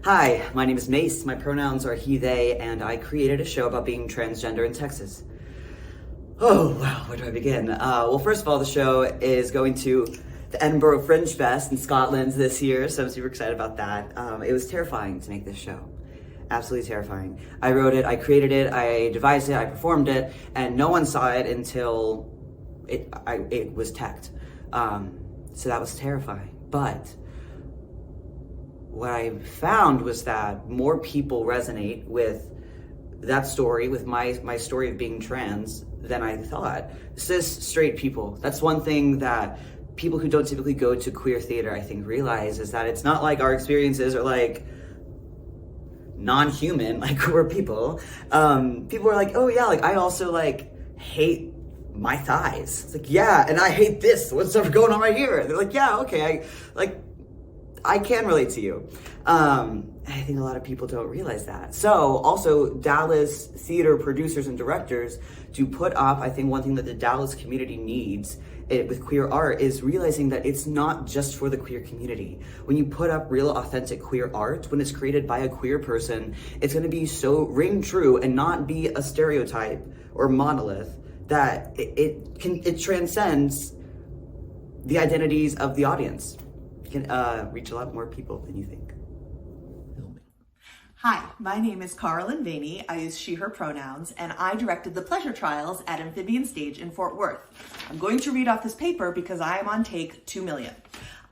Hi, my name is Mace, my pronouns are he, they, and I created a show about being transgender in Texas. Oh, wow, where do I begin? Well, first of all, the show is going to the Edinburgh Fringe Fest in Scotland this year, so I'm super excited about that. It was terrifying to make this show. Absolutely terrifying. I wrote it, I created it, I devised it, I performed it, and no one saw it until it was teched. So that was terrifying. But what I found was that more people resonate with that story, with my story of being trans, than I thought. Cis straight people. That's one thing that people who don't typically go to queer theater, I think, realize, is that it's not like our experiences are like non-human, like we're people. People are like, oh yeah, like I also like hate my thighs. It's like, yeah, and I hate this. What's going on right here? They're like, yeah, okay, I can relate to you. I think a lot of people don't realize that. So also Dallas theater producers and directors to put up, I think one thing that the Dallas community needs with queer art is realizing that it's not just for the queer community. When you put up real authentic queer art, when it's created by a queer person, it's gonna be so ring true and not be a stereotype or monolith that it transcends the identities of the audience. Can reach a lot more people than you think. Hi, my name is Carolyn Vaney. I use she, her pronouns, and I directed the pleasure trials at Amphibian Stage in Fort Worth. I'm going to read off this paper because I am on take 2 million.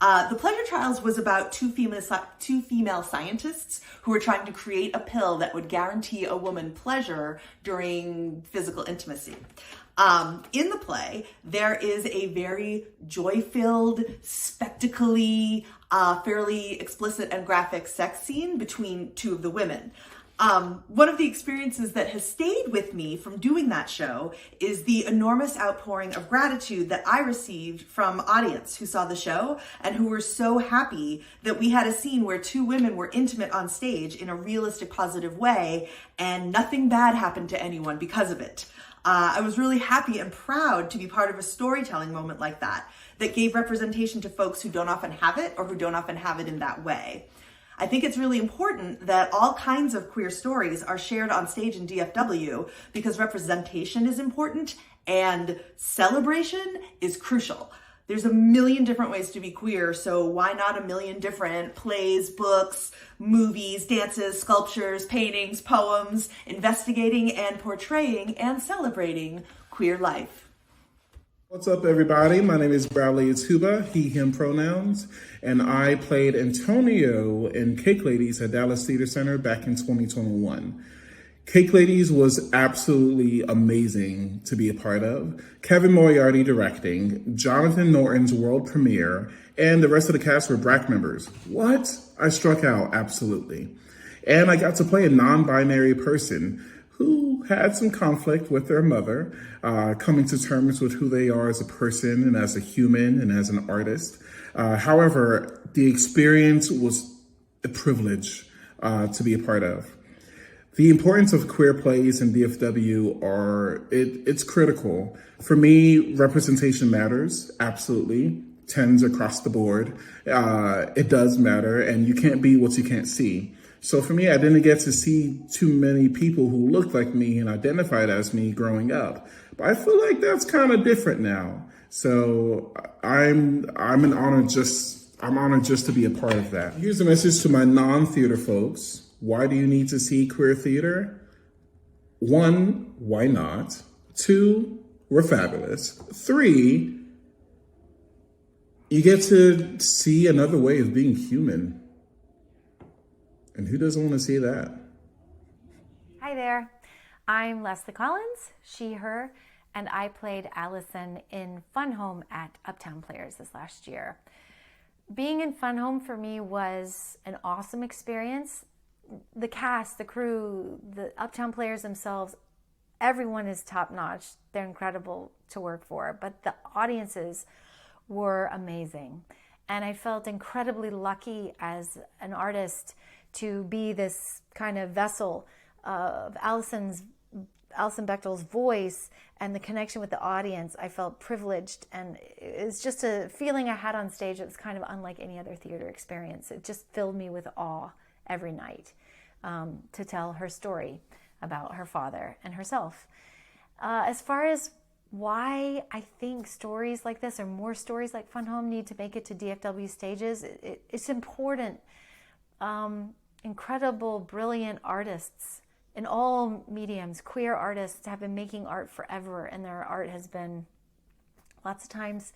The pleasure trials was about two female scientists who were trying to create a pill that would guarantee a woman pleasure during physical intimacy. In the play, there is a very joy-filled, spectacle-y, fairly explicit and graphic sex scene between two of the women. One of the experiences that has stayed with me from doing that show is the enormous outpouring of gratitude that I received from audience who saw the show and who were so happy that we had a scene where two women were intimate on stage in a realistic, positive way, and nothing bad happened to anyone because of it. I was really happy and proud to be part of a storytelling moment like that gave representation to folks who don't often have it or who don't often have it in that way. I think it's really important that all kinds of queer stories are shared on stage in DFW because representation is important and celebration is crucial. There's a million different ways to be queer, so why not a million different plays, books, movies, dances, sculptures, paintings, poems, investigating and portraying and celebrating queer life. What's up, everybody? My name is Bradley Atuba, he, him pronouns, and I played Antonio in Cake Ladies at Dallas Theater Center back in 2021. Cake Ladies was absolutely amazing to be a part of. Kevin Moriarty directing, Jonathan Norton's world premiere, and the rest of the cast were Black members. What? I struck out, absolutely. And I got to play a non-binary person who had some conflict with their mother, coming to terms with who they are as a person and as a human and as an artist. However, the experience was a privilege to be a part of. The importance of queer plays in DFW it's critical. For me, representation matters, absolutely. Tens across the board. It does matter, and you can't be what you can't see. So for me, I didn't get to see too many people who looked like me and identified as me growing up. But I feel like that's kind of different now. So I'm honored just to be a part of that. Here's a message to my non-theater folks. Why do you need to see queer theater? 1, why not? 2, we're fabulous. 3, you get to see another way of being human. And who doesn't want to see that? Hi there, I'm Leslie Collins, she, her, and I played Allison in Fun Home at Uptown Players this last year. Being in Fun Home for me was an awesome experience. The cast, the crew, the Uptown Players themselves, everyone is top-notch. They're incredible to work for, but the audiences were amazing. And I felt incredibly lucky as an artist to be this kind of vessel of Alison Bechdel's voice and the connection with the audience. I felt privileged, and it's just a feeling I had on stage that was kind of unlike any other theater experience. It just filled me with awe every night to tell her story about her father and herself. As far as why I think stories like this, or more stories like Fun Home, need to make it to DFW stages, it's important. Incredible, brilliant artists in all mediums, queer artists, have been making art forever, and their art has been lots of times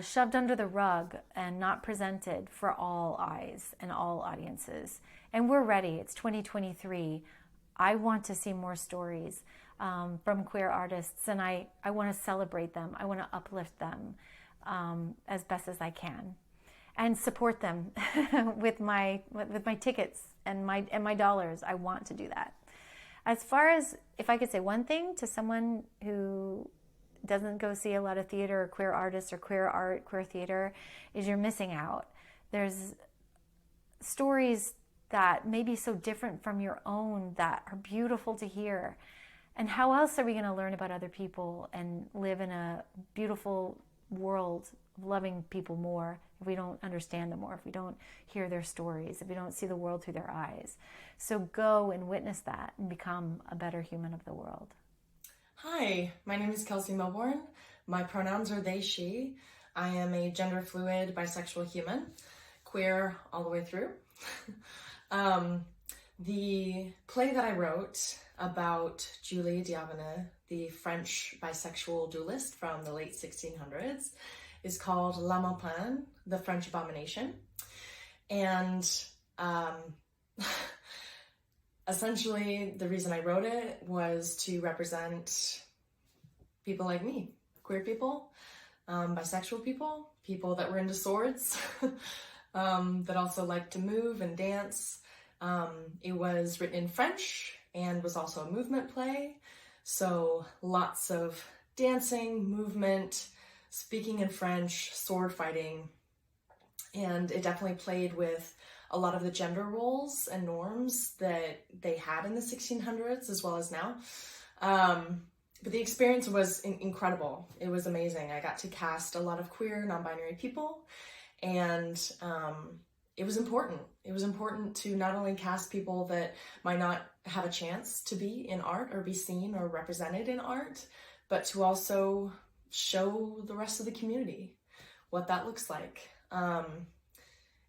shoved under the rug and not presented for all eyes and all audiences. And we're ready. It's 2023. I want to see more stories from queer artists, and I want to celebrate them. I want to uplift them as best as I can, and support them with my tickets and my dollars. I want to do that. As far as, if I could say one thing to someone who doesn't go see a lot of theater or queer artists or queer art, queer theater, is you're missing out. There's stories that may be so different from your own that are beautiful to hear. And how else are we going to learn about other people and live in a beautiful world of loving people more if we don't understand them more, if we don't hear their stories, if we don't see the world through their eyes? So go and witness that and become a better human of the world. Hi, my name is Kelsey Milbourne. My pronouns are they, she. I am a gender fluid bisexual human, queer all the way through. The play that I wrote about Julie Diabonet, the French bisexual duelist from the late 1600s, is called La Maupin, the French Abomination. And essentially, the reason I wrote it was to represent people like me, queer people, bisexual people, people that were into swords, that also like to move and dance. It was written in French and was also a movement play. So lots of dancing, movement, speaking in French, sword fighting. And it definitely played with a lot of the gender roles and norms that they had in the 1600s as well as now. But the experience was incredible. It was amazing. I got to cast a lot of queer, non-binary people, and it was important. It was important to not only cast people that might not have a chance to be in art or be seen or represented in art, but to also show the rest of the community what that looks like. And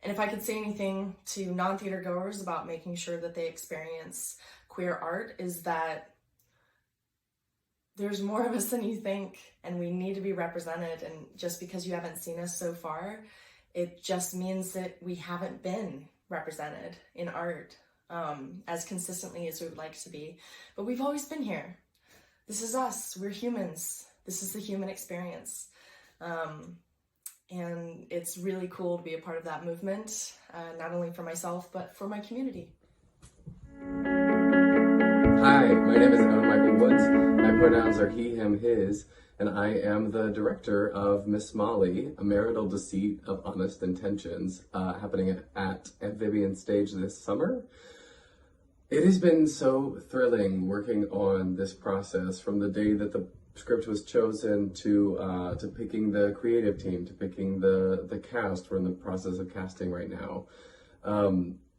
if I could say anything to non-theater goers about making sure that they experience queer art, is that there's more of us than you think, and we need to be represented. And just because you haven't seen us so far, it just means that we haven't been represented in art as consistently as we would like to be. But we've always been here. This is us. We're humans. This is the human experience. And it's really cool to be a part of that movement, not only for myself, but for my community. Hi, my name is Evan Michael Woods. My pronouns are he, him, his, and I am the director of Miss Molly, A Marital Deceit of Honest Intentions, happening at Amphibian Stage this summer. It has been so thrilling working on this process from the day that the script was chosen to picking the creative team, to picking the cast. We're in the process of casting right now.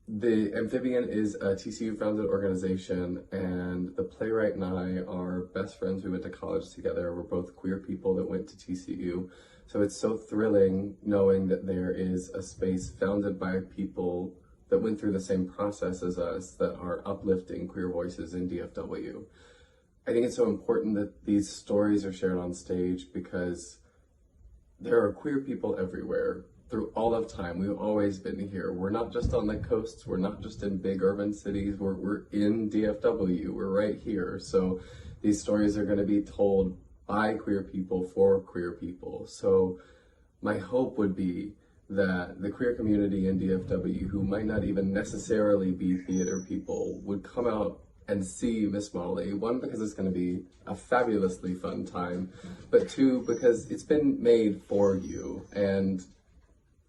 The Amphibian is a TCU-founded organization, and the playwright and I are best friends. We went to college together. We're both queer people that went to TCU. So it's so thrilling knowing that there is a space founded by people that went through the same process as us that are uplifting queer voices in DFW. I think it's so important that these stories are shared on stage because there are queer people everywhere. Through all of time, we've always been here. We're not just on the coasts, we're not just in big urban cities, we're in DFW, we're right here. So these stories are gonna be told by queer people for queer people. So my hope would be that the queer community in DFW, who might not even necessarily be theater people, would come out and see Miss Molly. One, because it's gonna be a fabulously fun time, but two, because it's been made for you. And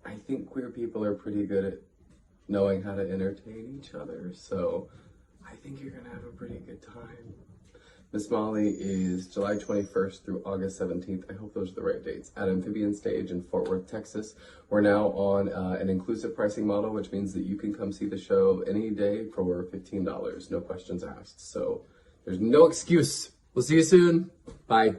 I think queer people are pretty good at knowing how to entertain each other, so I think you're gonna have a pretty good time. Miss Molly is July 21st through August 17th. I hope those are the right dates. At Amphibian Stage in Fort Worth, Texas. We're now on an inclusive pricing model, which means that you can come see the show any day for $15, no questions asked. So there's no excuse. We'll see you soon. Bye.